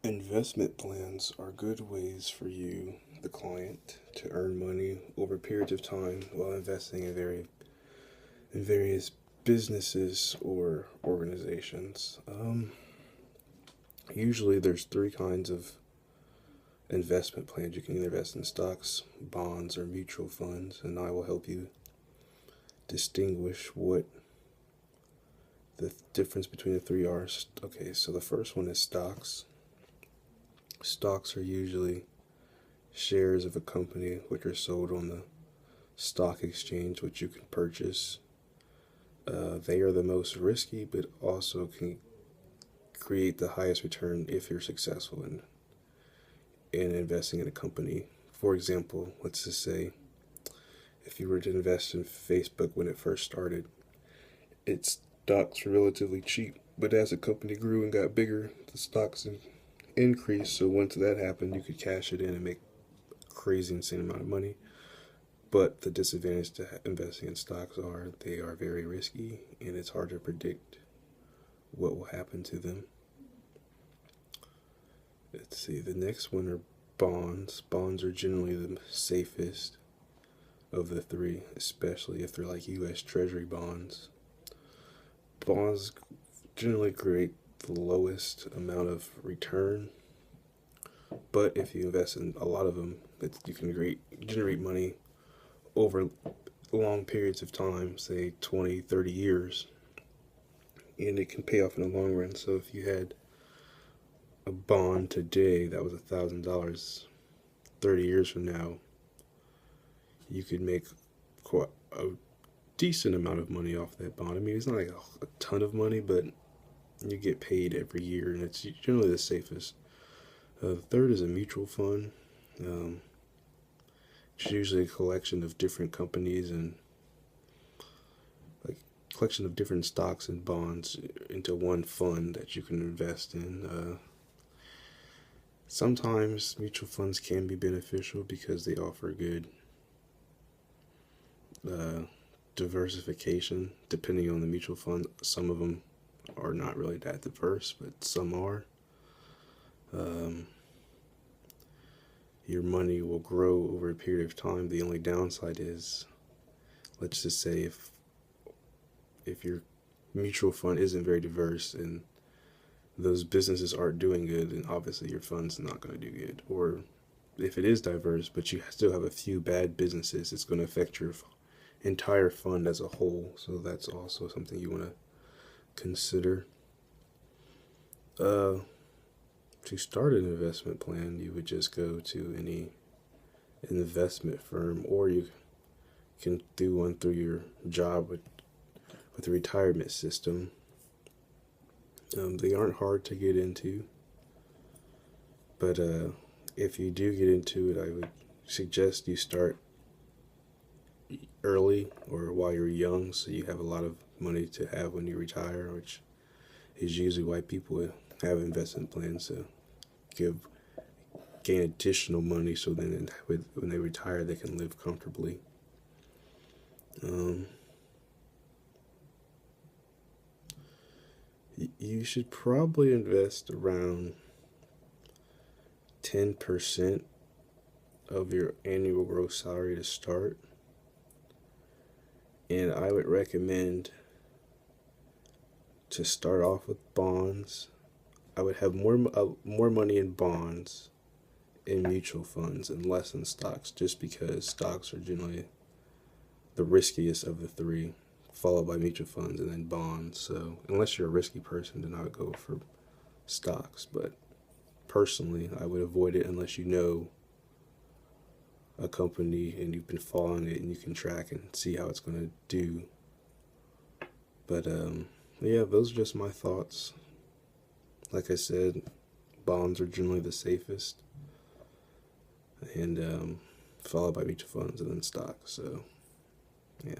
Investment plans are good ways for you, the client, to earn money over periods of time while investing in various businesses or organizations. Usually, there's three kinds of investment plans. You can either invest in stocks, bonds, or mutual funds, and I will help you distinguish what the difference between the three are. Okay, so the first one is stocks. Stocks are usually shares of a company which are sold on the stock exchange, which you can purchase. They are the most risky, but also can create the highest return if you're successful in investing in a company. For example, let's just say if you were to invest in Facebook when it first started, its stocks were relatively cheap, but as the company grew and got bigger, the stocks increased. So once that happened, you could cash it in and make a crazy insane amount of money. But the disadvantage to investing in stocks are they are very risky and it's hard to predict what will happen to them. Let's see, the next one are bonds. Bonds are generally the safest of the three, especially if they're like US Treasury bonds. Bonds generally create the lowest amount of return, but if you invest in a lot of them, you can generate money over long periods of time, say 20, 30 years, and it can pay off in the long run. So if you had a bond today that was $1,000, 30 years from now, you could make quite a decent amount of money off that bond. I mean, it's not like a ton of money, but you get paid every year, and it's generally the safest. The third is a mutual fund. It's usually a collection of different companies and like collection of different stocks and bonds into one fund that you can invest in. Sometimes mutual funds can be beneficial because they offer good uh, diversification depending on the mutual fund. Some of them are not really that diverse, but some are. Um, your money will grow over a period of time. The only downside is, let's just say, if your mutual fund isn't very diverse and those businesses aren't doing good, then obviously your fund's not going to do good. Or if it is diverse, but you still have a few bad businesses, it's going to affect your entire fund as a whole. So that's also something you want to consider. Uh, to start an investment plan, you would just go to any investment firm, or you can do one through your job with the retirement system. They aren't hard to get into, but if you do get into it, I would suggest you start early or while you're young, so you have a lot of money to have when you retire, which is usually why people have investment plans to give gain additional money, so then when they retire, they can live comfortably. Um, you should probably invest around 10% of your annual gross salary to start. And I would recommend to start off with bonds. I would have more money in bonds in mutual funds and less in stocks, just because stocks are generally the riskiest of the three, followed by mutual funds and then bonds. So unless you're a risky person, then I would go for stocks. But personally, I would avoid it unless you know a company and you've been following it and you can track and see how it's going to do. But yeah, those are just my thoughts. Like I said, bonds are generally the safest, and followed by mutual funds and then stocks. So yeah.